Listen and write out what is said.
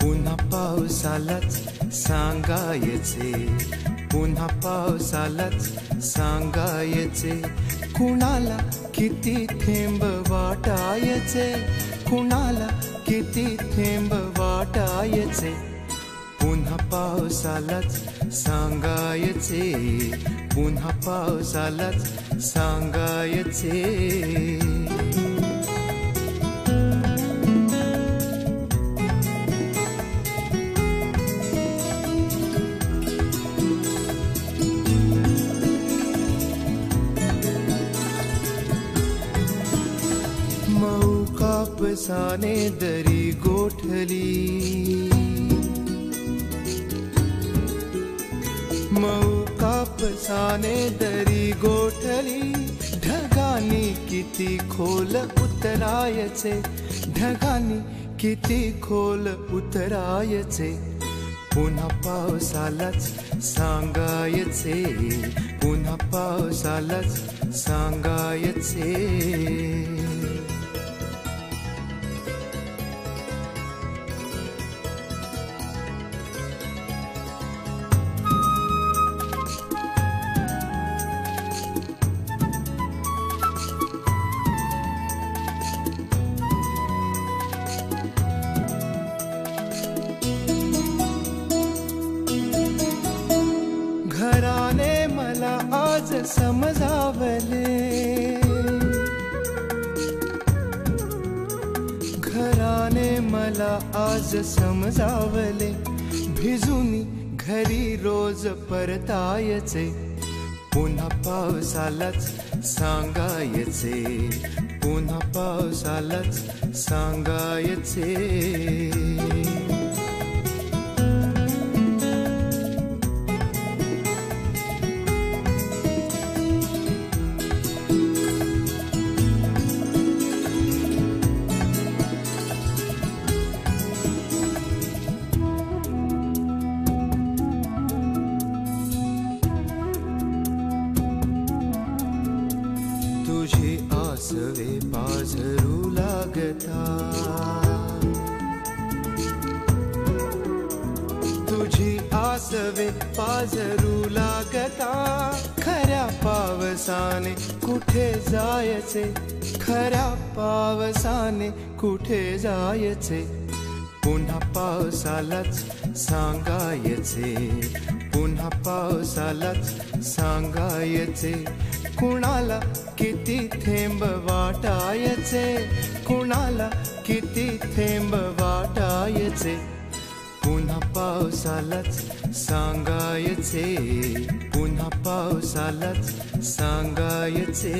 पुन्हा पावसालाच सांगायचे, पुन्हा पावसालाच सांगायचे, कुणाला किती थेंब वाटायचे, कुणाला किती थेंब वाटायचे, पुन्हा पावसालाच सांगायचे, पुन्हा पावसालाच सांगायचे. मऊ कापसाने दरी गोठली, मऊ कापसाने दरी गोठली, ढगांनी किती खोल उतरायचे, ढगांनी किती खोल उतरायचे, पुन्हा पावसालाच सांगायचे, पुन्हा पावसालाच सांगायचे. घराने मला आज समजावले, घराने मला आज समजावले, भिजूनी घरी रोज परतायचे, पुन्हा पावसालाच सांगायचे, पुन्हा पावसालाच सांगायचे. तुझी आसवे पाझरू लागता, तुझी आसवे पाझरू लागता, खऱ्या पावसाने कुठे जायचे, खऱ्या पावसाने कुठे जायचे, पुन्हा पावसालाच सांगायचे, पुन्हा पावसालाच सांगायचे, कुणाला किती थेंब वाटायचे, कुणाला किती थेंब वाटायचे, पुन्हा पावसालाच सांगायचे, पुन्हा पावसालाच सांगायचे.